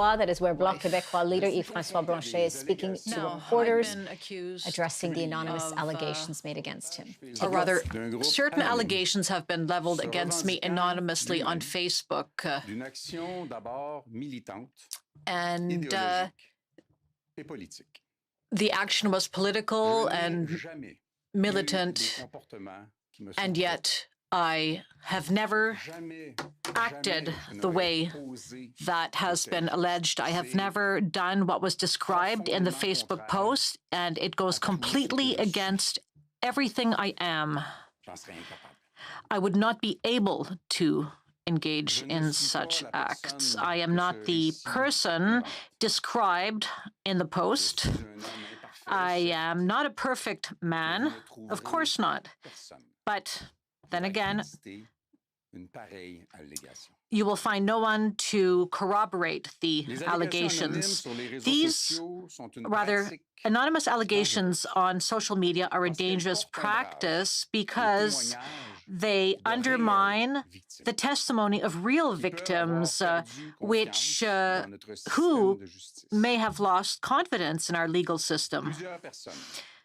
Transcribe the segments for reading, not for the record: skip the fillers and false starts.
That is where Bloc Quebecois leader Yves-Francois Blanchet is speaking to reporters, addressing the anonymous allegations made against him. Or rather, certain allegations have been leveled against me anonymously on Facebook. And the action was political and militant, and yet I have never acted the way that has been alleged. I have never done what was described in the Facebook post, and it goes completely against everything I am. I would not be able to engage in such acts. I am not the person described in the post. I am not a perfect man, of course not. But then again, you will find no one to corroborate the allegations. These, rather, anonymous allegations on social media are a dangerous practice because they undermine the testimony of real victims, who may have lost confidence in our legal system.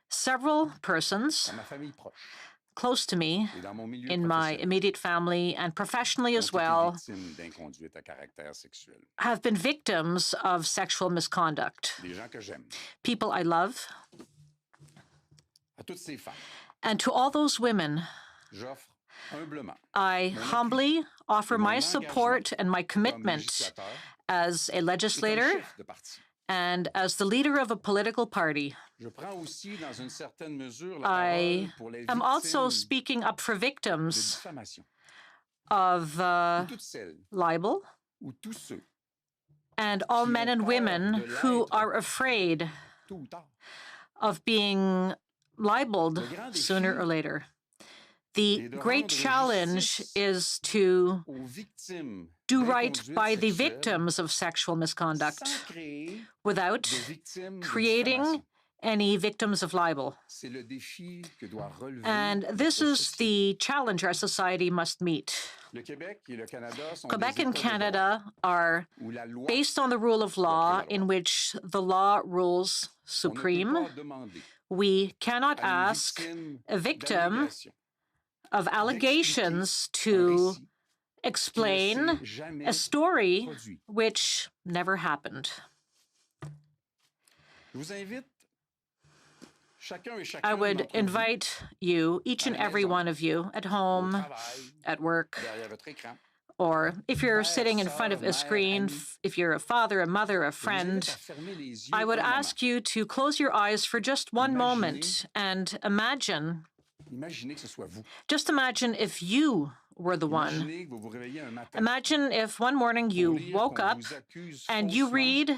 Several persons close to me, in my immediate family and professionally as well, have been victims of sexual misconduct. People I love. And to all those women, I humbly offer my support and my commitment as a legislator and as the leader of a political party. I am also speaking up for victims of libel and all men and women who are afraid of being libeled sooner or later. The great challenge is to do right by the victims of sexual misconduct without creating any victims of libel. And this is the challenge our society must meet. Quebec and Canada are based on the rule of law in which the law rules supreme. We cannot ask a victim of allegations to explain a story which never happened. I would invite you, each and every one of you, at home, at work, or if you're sitting in front of a screen, if you're a father, a mother, a friend, I would ask you to close your eyes for just one moment and imagine. Just imagine if you were the one. Imagine if one morning you woke up and you read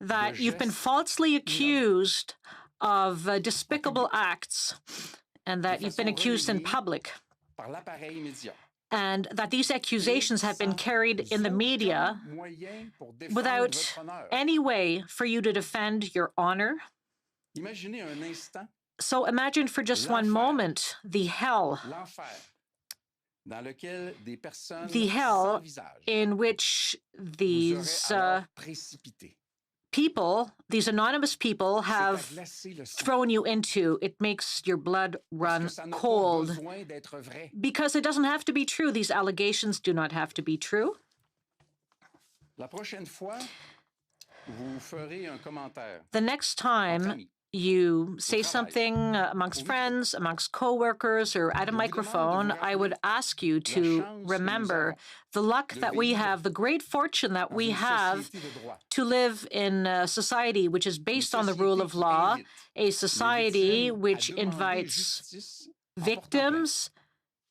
that you've been falsely accused of despicable acts and that you've been accused in public, and that these accusations have been carried in the media without any way for you to defend your honor. So imagine for just one moment the hell in which these people, these anonymous people, have thrown you into. It makes your blood run cold because it doesn't have to be true. These allegations do not have to be true. The next time you say something amongst friends, amongst co-workers, or at a microphone, I would ask you to remember the luck that we have, the great fortune that we have to live in a society which is based on the rule of law, a society which invites victims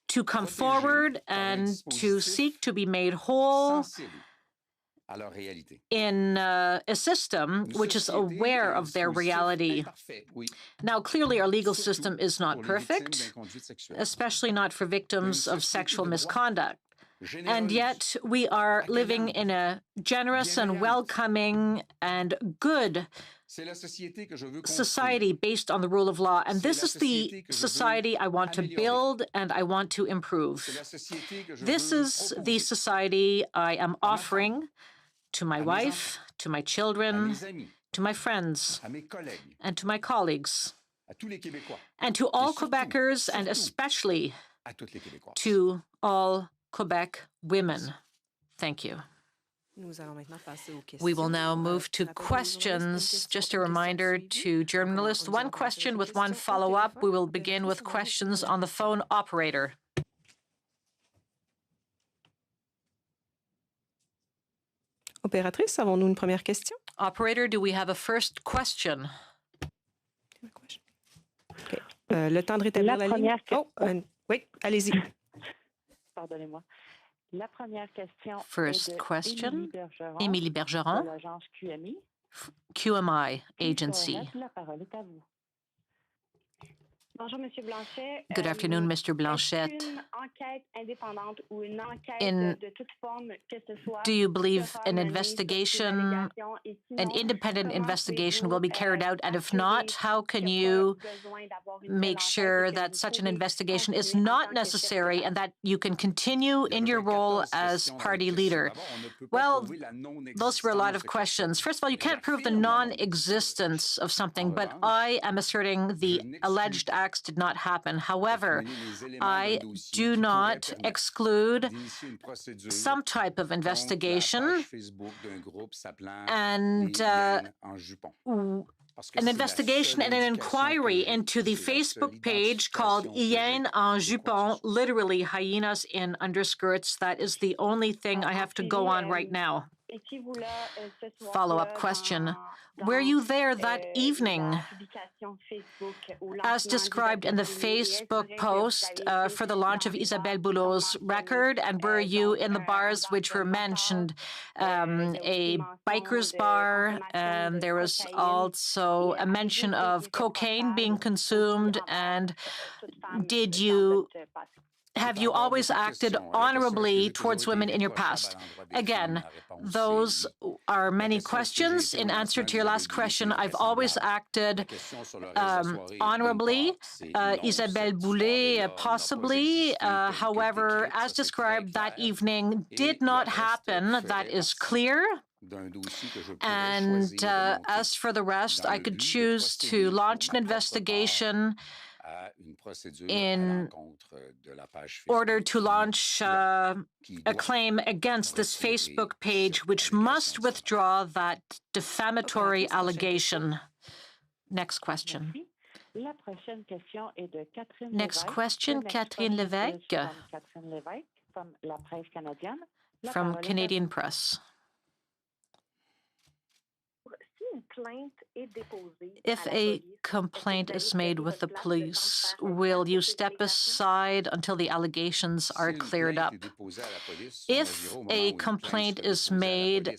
to come forward and to seek to be made whole in a system which is aware of their reality. Now, clearly, our legal system is not perfect, especially not for victims of sexual misconduct. And yet, we are living in a generous and welcoming and good society based on the rule of law. And this is the society I want to build and I want to improve. This is the society I am offering to my wife, to my children, to my friends, and to my colleagues, and to all Quebecers, and especially to all Quebec women. Thank you. We will now move to questions. Just a reminder to journalists, one question with one follow-up. We will begin with questions on the phone operator. Opératrice, avons-nous une première question? Operator, do we have a first question? Okay. Le temps de rétablir la ligne. Oui, allez-y. Pardonnez-moi. La première question First question, Émilie Bergeron, de l'agence QMI. QMI Agency. La parole est à vous. Bonjour, Monsieur Blanchet. Good afternoon, Mr. Blanchet. Do you believe an investigation, an independent investigation will be carried out? And if not, how can you make sure that such an investigation is not necessary and that you can continue in your role as party leader? Well, those were a lot of questions. First of all, you can't prove the non-existence of something, but I am asserting the alleged acts did not happen. However, I do not exclude some type of investigation and an investigation and an inquiry into the Facebook page called Hyènes en jupon, literally hyenas in underskirts. That is the only thing I have to go on right now. Follow-up question. Were you there that evening, as described in the Facebook post for the launch of Isabelle Boulot's record? And were you in the bars which were mentioned, a biker's bar, and there was also a mention of cocaine being consumed? And have you always acted honorably towards women in your past? Again, those are many questions. In answer to your last question, I've always acted honorably. Isabelle Boulot, possibly. However, as described that evening, did not happen. That is clear. And as for the rest, I could choose to launch an investigation in order to launch a claim against this Facebook page, which must withdraw that defamatory allegation. Next question. Next question, Catherine Lévesque from Canadian Press. If a complaint is made with the police, will you step aside until the allegations are cleared up? If a complaint is made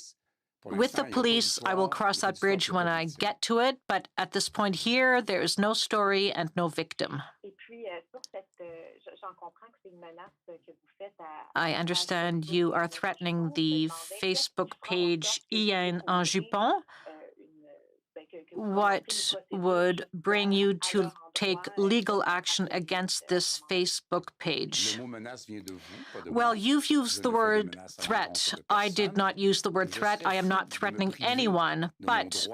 with the police, I will cross that bridge when I get to it, but at this point here, there is no story and no victim. I understand you are threatening the Facebook page Hyènes en jupon. What would bring you to take legal action against this Facebook page? Well, you've used the word threat. I did not use the word threat. I am not threatening anyone, but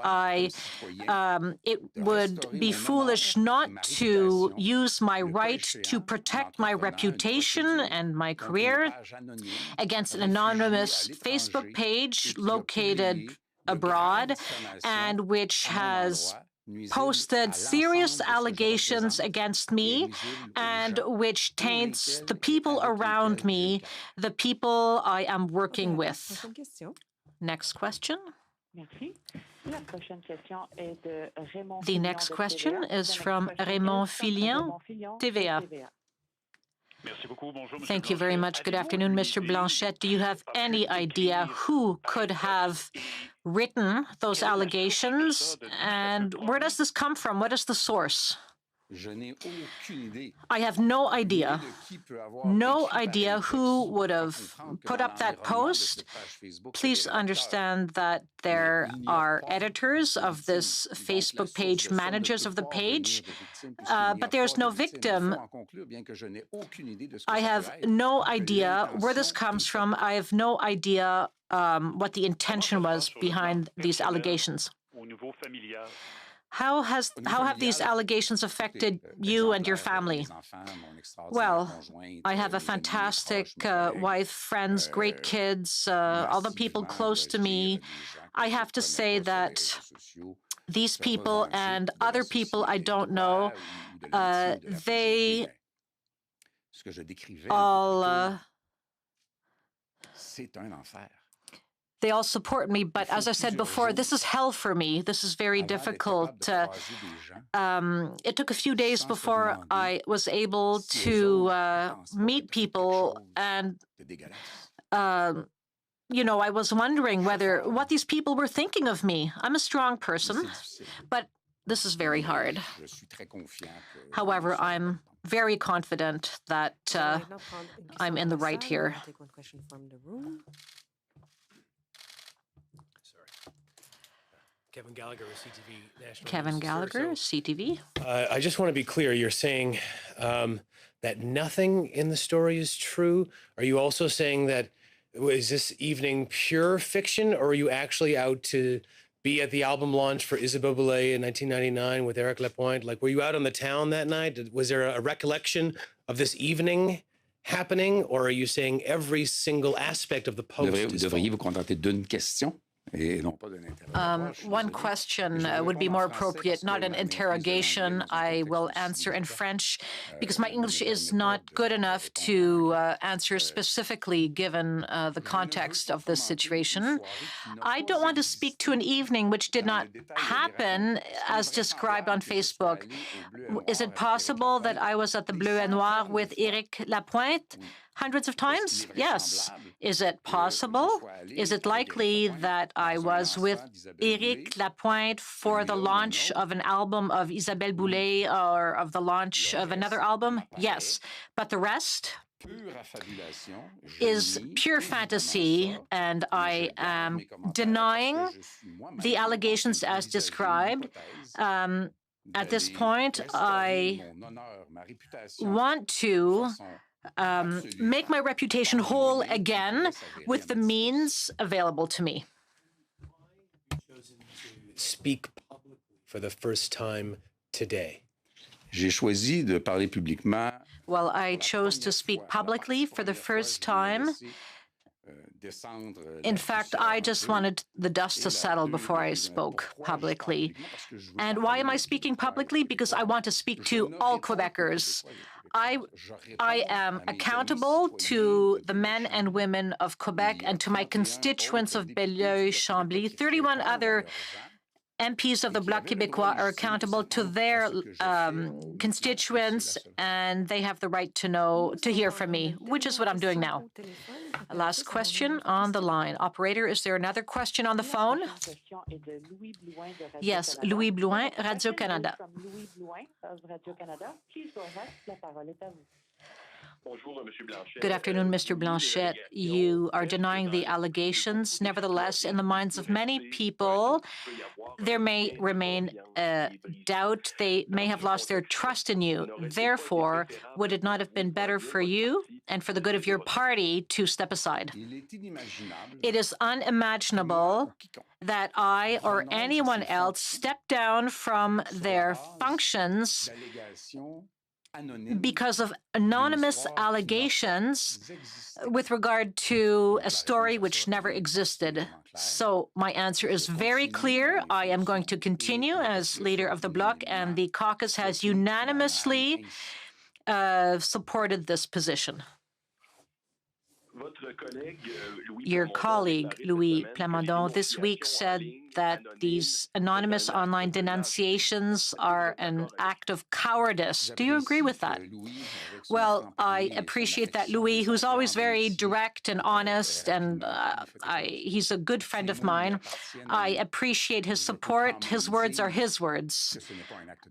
it would be foolish not to use my right to protect my reputation and my career against an anonymous Facebook page located abroad and which has posted serious allegations against me and which taints the people around me, the people I am working with. Next question. The next question is from Raymond Fillion, TVA. Thank you very much. Good afternoon, Mr. Blanchet. Do you have any idea who could have written those allegations? And where does this come from? What is the source? I have no idea. No idea who would have put up that post. Please understand that there are editors of this Facebook page, managers of the page, but there's no victim. I have no idea where this comes from. I have no idea what the intention was behind these allegations. How have these allegations affected you and your family? Well, I have a fantastic wife, friends, great kids, all the people close to me. I have to say that these people and other people I don't know, they all support me, but as I said before, this is hell for me. This is very difficult. It took a few days before I was able to meet people, and I was wondering what these people were thinking of me. I'm a strong person, but this is very hard. However, I'm very confident that I'm in the right here. Kevin Gallagher, CTV National. Kevin Gallagher, CTV. I just want to be clear. You're saying that nothing in the story is true. Are you also saying that is this evening pure fiction, or are you actually out to be at the album launch for Isabelle Boulay in 1999 with Éric Lapointe? Like, were you out on the town that night? Was there a recollection of this evening happening, or are you saying every single aspect of the post is false? Devriez-vous contenter d'une question? One question would be more appropriate, not an interrogation. I will answer in French because my English is not good enough to answer specifically given the context of this situation. I don't want to speak to an evening which did not happen as described on Facebook. Is it possible that I was at the Bleu et Noir with Éric Lapointe hundreds of times? Yes. Is it possible? Is it likely that I was with Éric Lapointe for the launch of an album of Isabelle Boulay or of the launch of another album? Yes. But the rest is pure fantasy, and I am denying the allegations as described. At this point, I want to make my reputation whole again with the means available to me. Speak for the first time today. J'ai choisi de parler publiquement. Well, I chose to speak publicly for the first time. In fact, I just wanted the dust to settle before I spoke publicly. And why am I speaking publicly? Because I want to speak to all Quebecers. I am accountable to the men and women of Quebec and to my constituents of Belleuil-Chambly. 31 other MPs of the Bloc Quebecois are accountable to their constituents, and they have the right to hear from me, which is what I'm doing now. Last question on the line. Operator, is there another question on the phone? Yes, Louis Blouin, Radio-Canada. Good afternoon, Mr. Blanchet. You are denying the allegations. Nevertheless, in the minds of many people, there may remain doubt. They may have lost their trust in you. Therefore, would it not have been better for you and for the good of your party to step aside? It is unimaginable that I or anyone else step down from their functions because of anonymous allegations with regard to a story which never existed. So my answer is very clear. I am going to continue as leader of the Bloc, and the caucus has unanimously supported this position. Your colleague, Louis Plamondon, this week said that these anonymous online denunciations are an act of cowardice. Do you agree with that? Well, I appreciate that Louis, who's always very direct and honest, and he's a good friend of mine. I appreciate his support. His words are his words.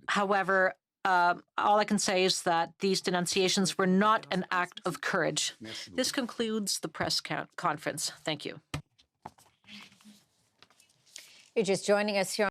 However, all I can say is that these denunciations were not an act of courage. This concludes the press conference. Thank you. You're just joining us here